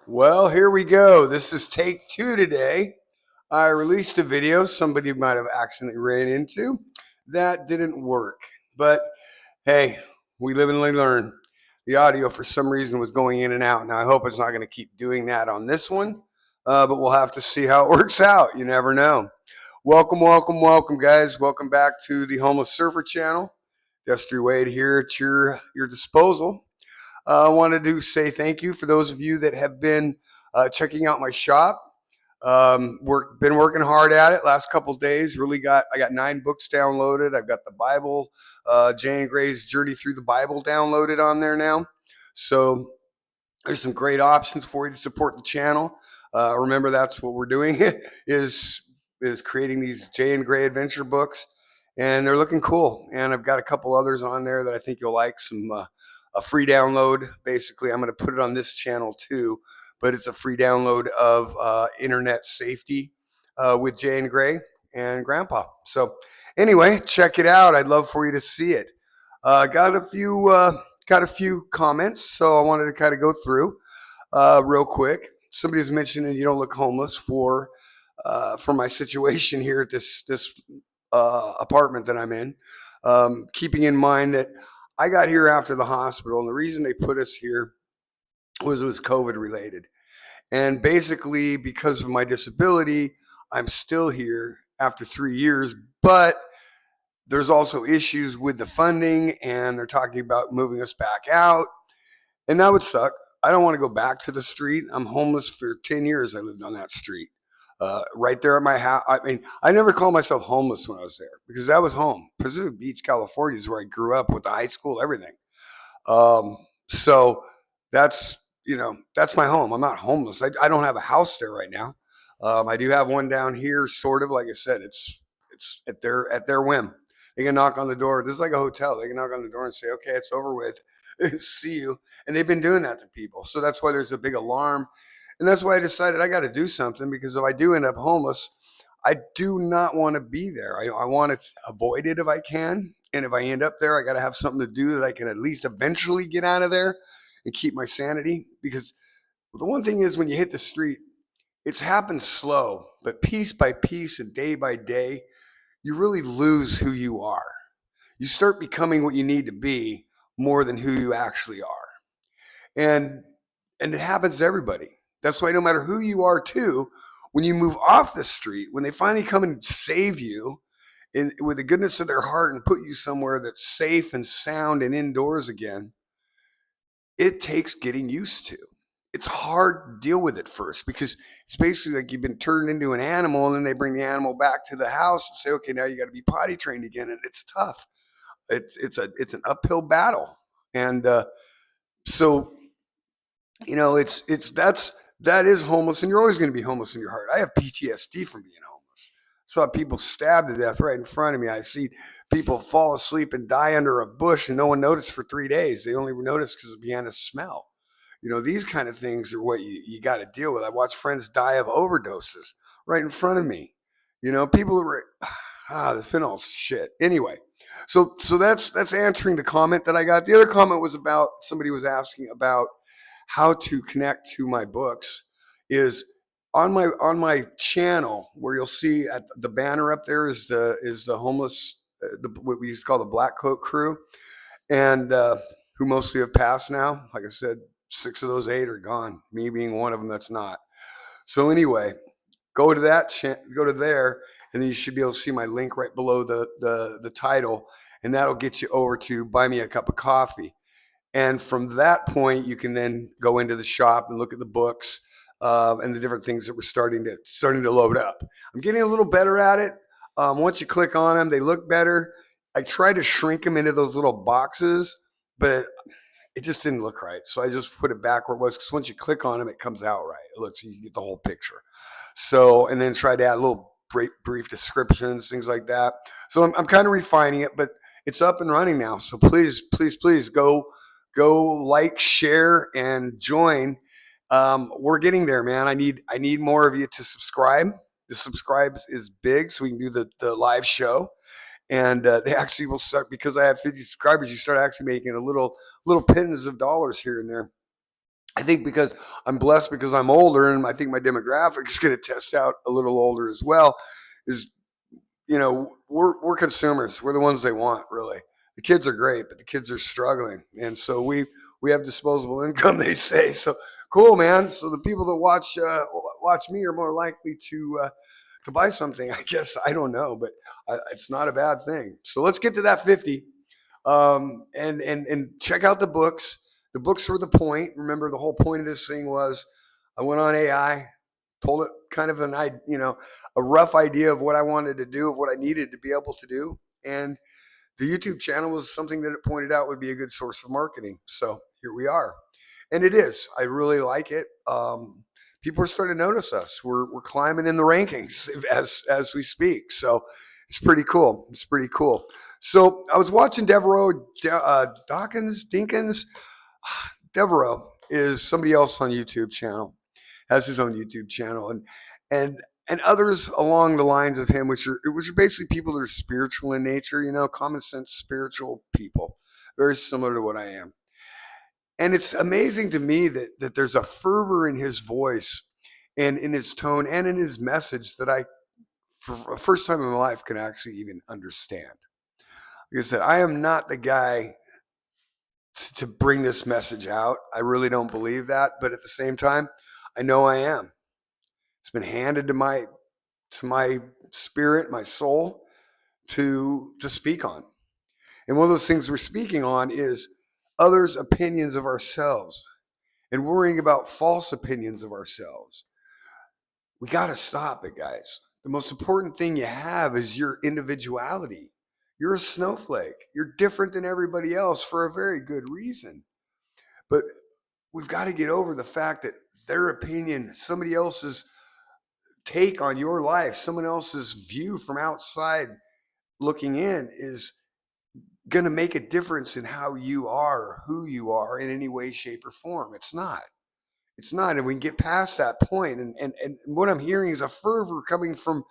Well, here we go. This is take two today. I released a video somebody might have accidentally ran into that didn't work. But hey, we live and we learn. The audio for some reason was going in and out. Now I hope it's not going to keep doing that on this one, but we'll have to see how it works out. You never know. Welcome, guys. Welcome back to the Homeless Surfer channel. Dusty Wade here at your disposal. I wanted to say thank you for those of you that have been checking out my shop. Been working hard at it last couple days. I got 9 books downloaded. I've got the Bible, Jane Gray's Journey Through the Bible downloaded on there now. So there's some great options for you to support the channel. Remember, that's what we're doing is is creating these Jane Gray adventure books, and they're looking cool. And I've got a couple others on there that I think you'll like. Some a free download. Basically, I'm going to put it on this channel too, but it's a free download of Internet Safety with Jane Gray and Grandpa. So anyway, check it out. I'd love for you to see it. Got a few comments, so I wanted to kind of go through real quick. Somebody's mentioning you don't look homeless for my situation here at this apartment that I'm in. Keeping in mind that I got here after the hospital, and the reason they put us here was it was COVID related, and basically because of my disability, I'm still here after 3 years, but there's also issues with the funding, and they're talking about moving us back out, and that would suck. I don't want to go back to the street. I'm homeless for 10 years. I lived on that street. Right there at my house. I mean, I never called myself homeless when I was there because that was home. Pacific Beach, California is where I grew up with the high school, everything. So that's, that's my home. I'm not homeless. I don't have a house there right now. I do have one down here, sort of. Like I said, it's at their whim. They can knock on the door. This is like a hotel. They can knock on the door and say, "Okay, it's over with. See you." And they've been doing that to people. So that's why there's a big alarm, and that's why I decided I got to do something because if I do end up homeless, I do not want to be there. I want to avoid it if I can. And if I end up there, I got to have something to do that I can at least eventually get out of there and keep my sanity. Because the one thing is, when you hit the street, it's happened slow, but piece by piece and day by day, you really lose who you are. You start becoming what you need to be more than who you actually are. And and it happens to everybody. That's why no matter who you are too, when you move off the street, when they finally come and save you with the goodness of their heart and put you somewhere that's safe and sound and indoors again, it takes getting used to. It's hard to deal with it first because it's basically like you've been turned into an animal, and then they bring the animal back to the house and say, "Okay, now you got to be potty trained again," and it's tough. It's an uphill battle, and so that is homeless, and you're always going to be homeless in your heart. I have PTSD from being homeless. Saw people stabbed to death right in front of me. I see people fall asleep and die under a bush, and no one noticed for 3 days. They only noticed because it began to smell. These kind of things are what you got to deal with. I watched friends die of overdoses right in front of me. People were the fentanyl shit. Anyway, so that's answering the comment that I got. The other comment was about somebody was asking about how to connect to my books. Is on my channel, where you'll see at the banner up there is the homeless, what we used to call the Black Coat Crew, and who mostly have passed now. Like I said, 6 of those 8 are gone. Me being one of them that's not. So anyway, go to there, and then you should be able to see my link right below the title, and that'll get you over to buy me a cup of coffee. And from that point, you can then go into the shop and look at the books and the different things that we're starting to load up. I'm getting a little better at it. Once you click on them, they look better. I try to shrink them into those little boxes, but it just didn't look right. So I just put it back where it was, because once you click on them, it comes out right. It looks, you get the whole picture. So, and then try to add little brief descriptions, things like that. So I'm kind of refining it, but it's up and running now. So please go like, share, and join. We're getting there, man. I need more of you to subscribe. The subscribes is big, so we can do the live show. And they actually will start, because I have 50 subscribers. You start actually making a little pittance of dollars here and there. I think because I'm blessed because I'm older, and I think my demographic is going to test out a little older as well. Is we're consumers. We're the ones they want, really. The kids are great, but the kids are struggling, and so we have disposable income. They say so. Cool, man. So the people that watch me are more likely to buy something. I guess I don't know, but it's not a bad thing. So let's get to that 50. And check out the books. The books were the point. Remember, the whole point of this thing was I went on AI, told it kind of a rough idea of what I wanted to do, of what I needed to be able to do, and the YouTube channel was something that it pointed out would be a good source of marketing. So here we are, and it is. I really like it. People are starting to notice us. We're climbing in the rankings as we speak. So it's pretty cool. It's pretty cool. So I was watching Devereaux Dinkins. Devereaux is somebody else on YouTube channel, has his own YouTube channel, and and others along the lines of him, which are basically people that are spiritual in nature, common sense spiritual people, very similar to what I am. And it's amazing to me that there's a fervor in his voice and in his tone and in his message that I, for the first time in my life, can actually even understand. Like I said, I am not the guy to bring this message out. I really don't believe that, but at the same time, I know I am. It's been handed to my spirit, my soul, to speak on. And one of those things we're speaking on is others' opinions of ourselves and worrying about false opinions of ourselves. We got to stop it, guys. The most important thing you have is your individuality. You're a snowflake. You're different than everybody else for a very good reason. But we've got to get over the fact that their opinion, somebody else's take on your life, someone else's view from outside looking in is going to make a difference in how you are or who you are in any way, shape, or form. It's not. It's not. And we can get past that point. And what I'm hearing is a fervor coming from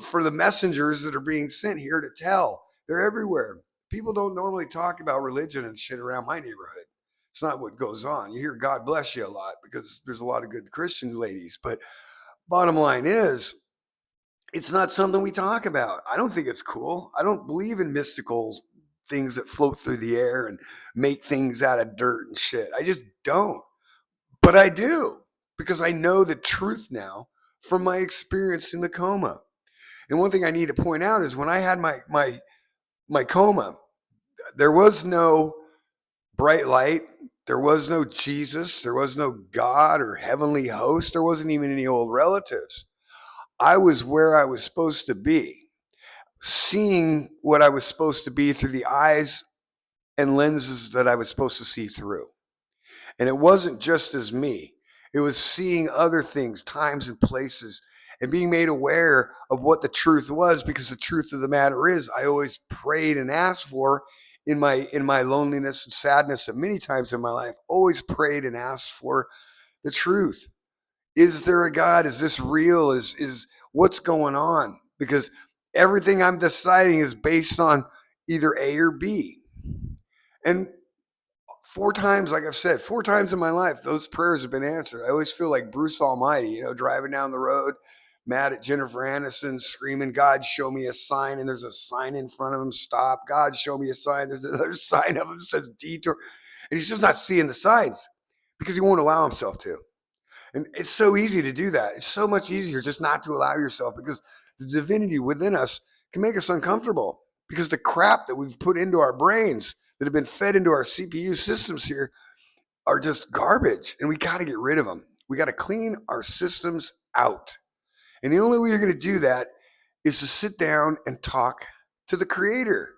for the messengers that are being sent here to tell. They're everywhere. People don't normally talk about religion and shit around my neighborhood. It's not what goes on. You hear God bless you a lot because there's a lot of good Christian ladies. But bottom line is, it's not something we talk about. I don't think it's cool. I don't believe in mystical things that float through the air and make things out of dirt and shit. I just don't. But I do because I know the truth now from my experience in the coma. And one thing I need to point out is when I had my coma, there was no bright light, there was no Jesus, there was no God or heavenly host, there wasn't even any old relatives. I was where I was supposed to be, seeing what I was supposed to be through the eyes and lenses that I was supposed to see through. And it wasn't just as me, it was seeing other things, times and places, and being made aware of what the truth was, because the truth of the matter is I always prayed and asked for in my loneliness and sadness, and many times in my life always prayed and asked for the truth. Is there a God? Is this real? Is what's going on? Because everything I'm deciding is based on either A or B. And four times, like I've said, four times in my life, those prayers have been answered. I always feel like Bruce Almighty, driving down the road, mad at Jennifer Aniston, screaming, God, show me a sign. And there's a sign in front of him, stop. God, show me a sign. There's another sign of him that says detour. And he's just not seeing the signs because he won't allow himself to. And it's so easy to do that. It's so much easier just not to allow yourself, because the divinity within us can make us uncomfortable, because the crap that we've put into our brains that have been fed into our CPU systems here are just garbage, and we got to get rid of them. We got to clean our systems out. And the only way you're going to do that is to sit down and talk to the creator.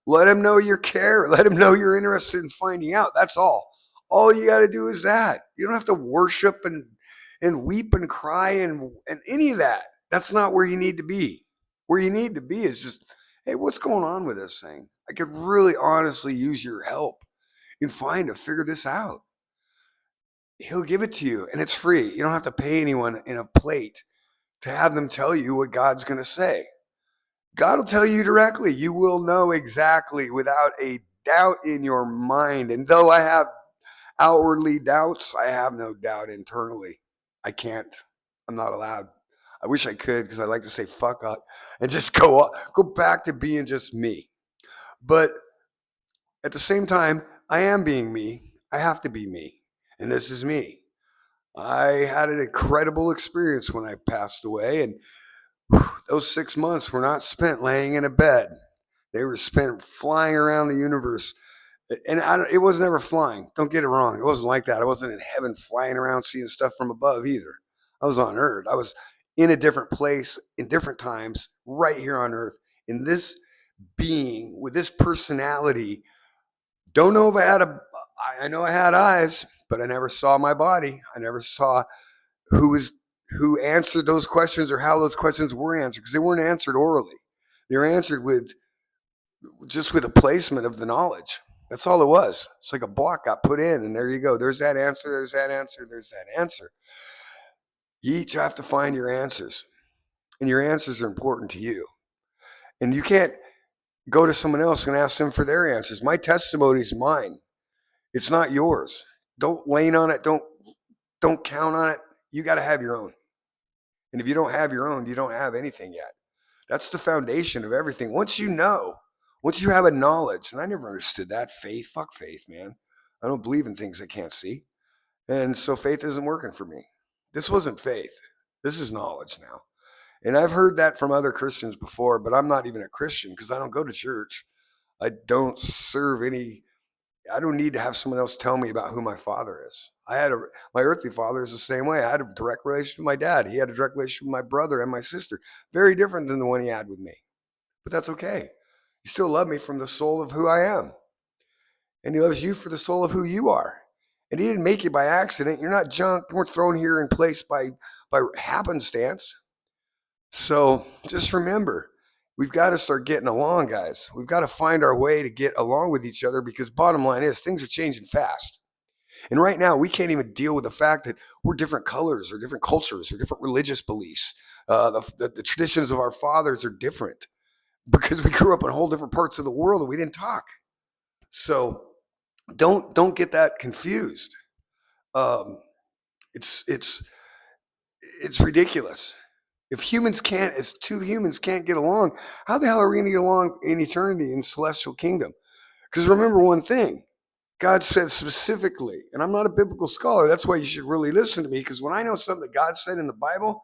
Let him know you care. Let him know you're interested in finding out. That's all. All you got to do is that. You don't have to worship and weep and cry and any of that. That's not where you need to be. Where you need to be is just, hey, what's going on with this thing? I could really honestly use your help in finding to figure this out. He'll give it to you, and it's free. You don't have to pay anyone in a plate to have them tell you what God's going to say. God will tell you directly. You will know exactly without a doubt in your mind. And though I have outwardly doubts, I have no doubt internally. I can't. I'm not allowed. I wish I could because I like to say fuck up and just go back to being just me. But at the same time, I am being me. I have to be me. And this is me. I had an incredible experience when I passed away, and those 6 months were not spent laying in a bed. They were spent flying around the universe. And it was never flying. Don't get it wrong. It wasn't like that. I wasn't in heaven flying around seeing stuff from above either. I was on earth. I was in a different place in different times, right here on earth. In this being, with this personality, don't know if I know I had eyes, but I never saw my body. I never saw who was who answered those questions or how those questions were answered because they weren't answered orally. They were answered with a placement of the knowledge. That's all it was. It's like a block got put in, and there you go. There's that answer. There's that answer. There's that answer. You each have to find your answers, and your answers are important to you. And you can't go to someone else and ask them for their answers. My testimony is mine. It's not yours. Don't lean on it. Don't count on it. You got to have your own. And if you don't have your own, you don't have anything yet. That's the foundation of everything. Once you have a knowledge, and I never understood that faith. Fuck faith, man. I don't believe in things I can't see. And so faith isn't working for me. This wasn't faith. This is knowledge now. And I've heard that from other Christians before, but I'm not even a Christian because I don't go to church. I don't serve any. I don't need to have someone else tell me about who my father is. My earthly father is the same way. I had a direct relationship with my dad. He had a direct relationship with my brother and my sister. Very different than the one he had with me. But that's okay. He still loved me from the soul of who I am. And he loves you for the soul of who you are. And he didn't make you by accident. You're not junk. You weren't thrown here in place by happenstance. So just remember, we've got to start getting along, guys. We've got to find our way to get along with each other because bottom line is things are changing fast. And right now, we can't even deal with the fact that we're different colors or different cultures or different religious beliefs. The traditions of our fathers are different because we grew up in whole different parts of the world and we didn't talk. So don't get that confused. Um, it's ridiculous. If two humans can't get along, how the hell are we going to get along in eternity in celestial kingdom? Because remember one thing, God said specifically, and I'm not a biblical scholar. That's why you should really listen to me. Because when I know something that God said in the Bible,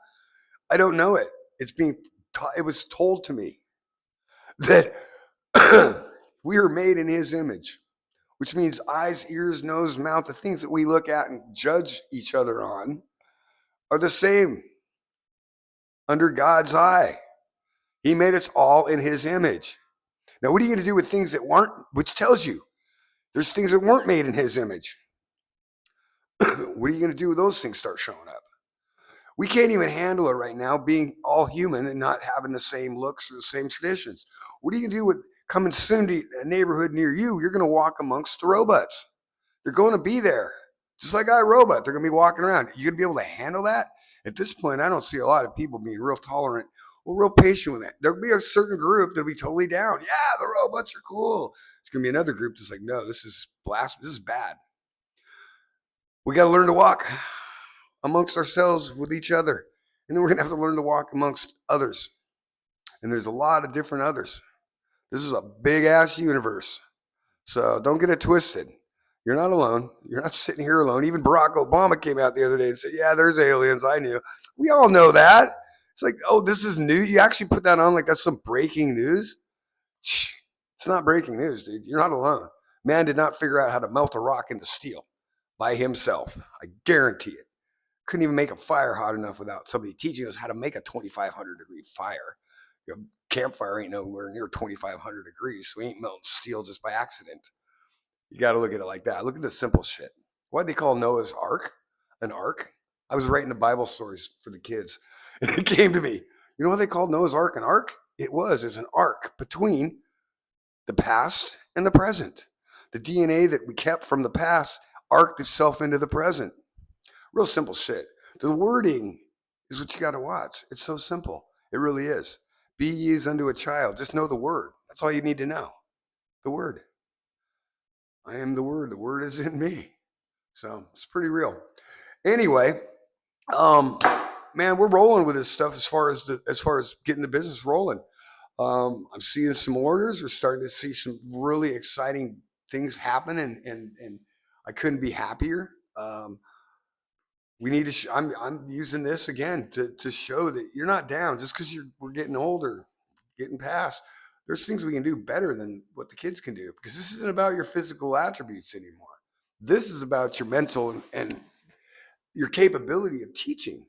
I don't know it. It was told to me that we are made in His image, which means eyes, ears, nose, mouth, the things that we look at and judge each other on are the same under God's eye. He made us all in His image. Now, what are you going to do with things that weren't, which tells you there's things that weren't made in His image? What are you going to do with those things start showing up? We can't even handle it right now, being all human and not having the same looks or the same traditions. What are you going to do with coming soon to a neighborhood near you? You're going to walk amongst the robots. They're going to be there. Just like iRobot, they're going to be walking around. You going to be able to handle that? At this point, I don't see a lot of people being real tolerant or real patient with that. There'll be a certain group that'll be totally down. Yeah, the robots are cool. It's going to be another group that's like, no, this is blasphemy. This is bad. We got to learn to walk amongst ourselves with each other. And then we're going to have to learn to walk amongst others. And there's a lot of different others. This is a big ass universe. So don't get it twisted. You're not alone. You're not sitting here alone. Even Barack Obama came out the other day and said, yeah, there's aliens. I knew. We all know that. It's like, oh, this is new. You actually put that on like that's some breaking news. It's not breaking news, dude. You're not alone. Man did not figure out how to melt a rock into steel by himself. I guarantee it. Couldn't even make a fire hot enough without somebody teaching us how to make a 2,500 degree fire. Your campfire ain't nowhere near 2,500 degrees, so we ain't melting steel just by accident. You got to look at it like that. Look at the simple shit. Why'd they call Noah's Ark an ark? I was writing the Bible stories for the kids, and it came to me. You know why they called Noah's Ark an ark? It's an ark between the past and the present. The DNA that we kept from the past arced itself into the present. Real simple shit. The wording is what you got to watch. It's so simple. It really is. Be ye as unto a child. Just know the word. That's all you need to know. The word. I am the word. The word is in me. So it's pretty real. Anyway, um, man, we're rolling with this stuff as far as getting the business rolling. I'm seeing some orders. We're starting to see some really exciting things happen, and I couldn't be happier. We need to. I'm using this again to show that you're not down just because we're getting older, getting past. There's things we can do better than what the kids can do because this isn't about your physical attributes anymore. This is about your mental and your capability of teaching.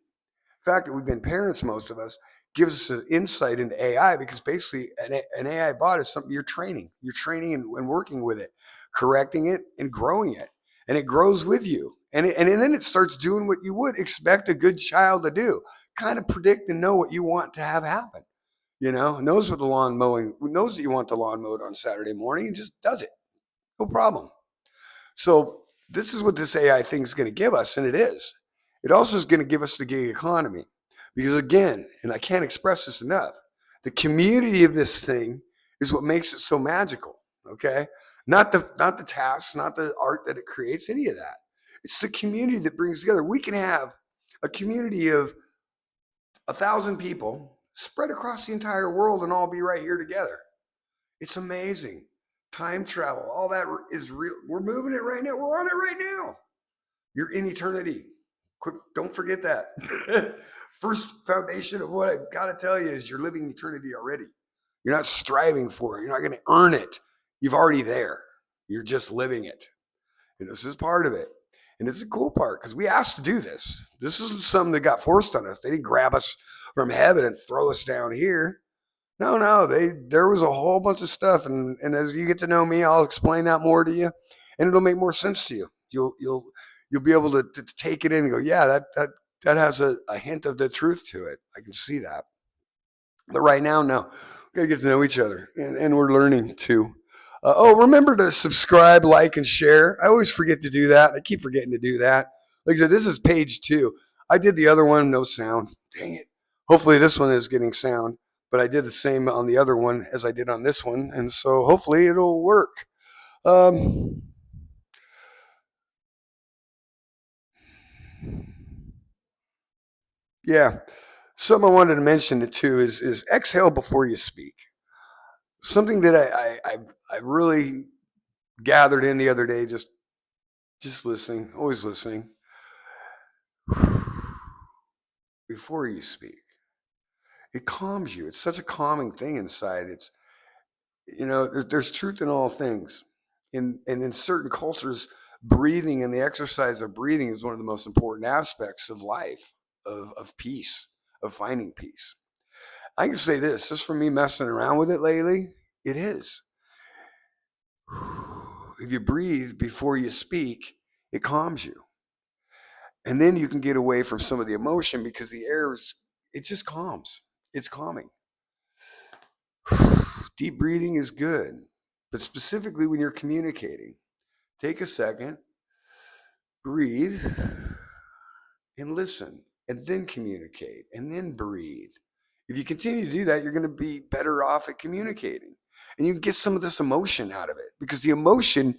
The fact that we've been parents, most of us, gives us an insight into AI because basically an AI bot is something you're training. You're training and working with it, correcting it and growing it. And it grows with you. And then it starts doing what you would expect a good child to do, kind of predict and know what you want to have happen. Knows what the lawn mowing, knows that you want the lawn mowed on Saturday morning and just does it. No problem. So this is what this AI thing is going to give us, and it is. It also is going to give us the gig economy. Because again, and I can't express this enough, the community of this thing is what makes it so magical. Okay? Not the tasks, not the art that it creates, any of that. It's the community that brings together. We can have a community of 1,000 people spread across the entire world and all be right here together. It's amazing. Time travel, all that is real. We're moving it right now. We're on it right now. You're in eternity. Don't forget that. First foundation of what I've got to tell you is you're living eternity already. You're not striving for it. You're not going to earn it. You've already there. You're just living it. And this is part of it. And it's a cool part because we asked to do this. This isn't something that got forced on us. They didn't grab us from heaven and throw us down here. No. There was a whole bunch of stuff, and as you get to know me, I'll explain that more to you, and it'll make more sense to you. You'll be able to take it in and go, yeah, that has a hint of the truth to it. I can see that. But right now, no, we gotta get to know each other, and we're learning to. Remember to subscribe, like, and share. I always forget to do that. I keep forgetting to do that. Like I said, this is page 2. I did the other one, no sound. Dang it. Hopefully, this one is getting sound. But I did the same on the other one as I did on this one, and so hopefully it'll work. Um, yeah, something I wanted to mention it too is exhale before you speak. Something that I really gathered in the other day, just listening, always listening before you speak. It calms you. It's such a calming thing inside. There's truth in all things. And in certain cultures, breathing and the exercise of breathing is one of the most important aspects of life, of peace, of finding peace. I can say this, just from me messing around with it lately, it is. If you breathe before you speak, it calms you. And then you can get away from some of the emotion because it just calms. It's calming. Deep breathing is good, but specifically when you're communicating, take a second, breathe, and listen, and then communicate, and then breathe. If you continue to do that, you're going to be better off at communicating. And you can get some of this emotion out of it because the emotion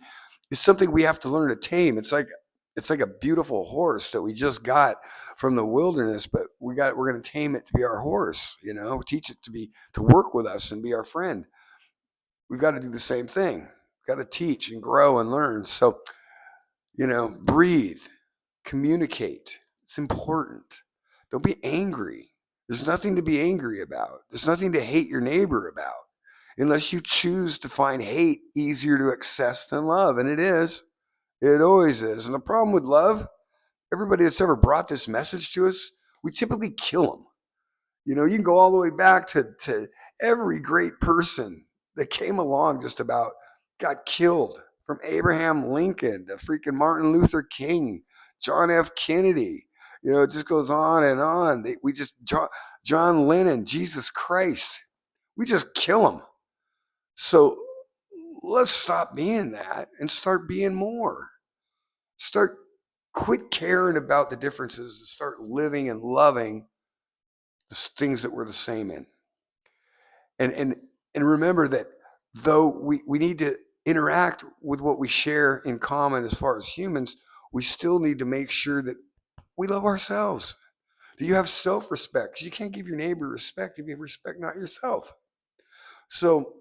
is something we have to learn to tame. It's like a beautiful horse that we just got from the wilderness, but we're going to tame it to be our horse, teach it to work with us and be our friend. We've got to do the same thing. We've got to teach and grow and learn. So, breathe, communicate. It's important. Don't be angry. There's nothing to be angry about. There's nothing to hate your neighbor about unless you choose to find hate easier to access than love. And it is. It always is. And the problem with love, everybody that's ever brought this message to us, we typically kill them. You can go all the way back to every great person that came along just about got killed, from Abraham Lincoln to freaking Martin Luther King, John F. Kennedy. It just goes on and on. John Lennon, Jesus Christ. We just kill them. So let's stop being that and start being more. Start quit caring about the differences and start living and loving the things that we're the same in. And remember that though we need to interact with what we share in common as far as humans, we still need to make sure that we love ourselves. Do you have self-respect? Because you can't give your neighbor respect if you respect not yourself. So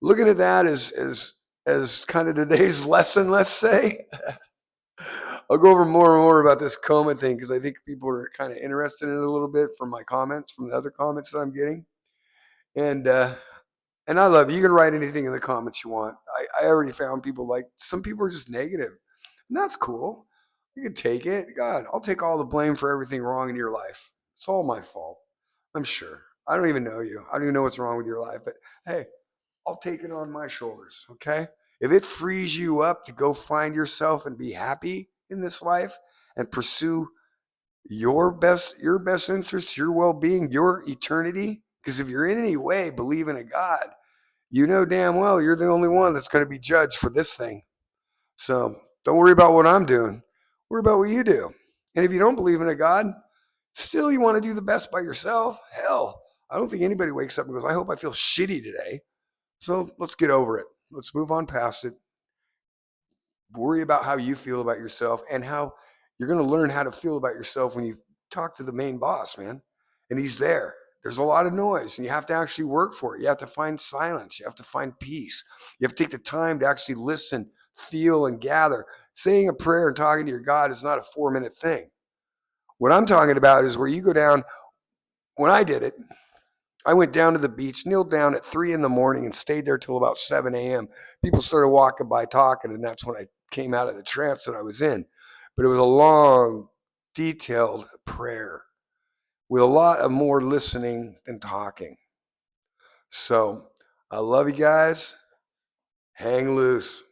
looking at that as kind of today's lesson, let's say, I'll go over more and more about this coma thing because I think people are kind of interested in it a little bit from my comments, from the other comments that I'm getting. And I love you. You can write anything in the comments you want. I already found people like some people are just negative, and that's cool. You can take it. God, I'll take all the blame for everything wrong in your life. It's all my fault. I'm sure. I don't even know you. I don't even know what's wrong with your life. But hey, I'll take it on my shoulders. Okay. If it frees you up to go find yourself and be happy in this life and pursue your best interests, your well-being, your eternity, because if you're in any way believe in a God, you know damn well you're the only one that's going to be judged for this thing. So don't worry about what I'm doing. Worry about what you do. And if you don't believe in a God, still you want to do the best by yourself. Hell, I don't think anybody wakes up and goes, I hope I feel shitty today. So let's get over it. Let's move on past it. Worry about how you feel about yourself and how you're going to learn how to feel about yourself when you talk to the main boss, man. And he's there. There's a lot of noise and you have to actually work for it. You have to find silence. You have to find peace. You have to take the time to actually listen, feel, and gather. Saying a prayer and talking to your God is not a 4-minute thing. What I'm talking about is where you go down. When I did it, I went down to the beach, kneeled down at 3 in the morning, and stayed there till about 7 a.m. People started walking by talking, and that's when I came out of the trance that I was in. But it was a long, detailed prayer with a lot of more listening than talking. So I love you guys. Hang loose.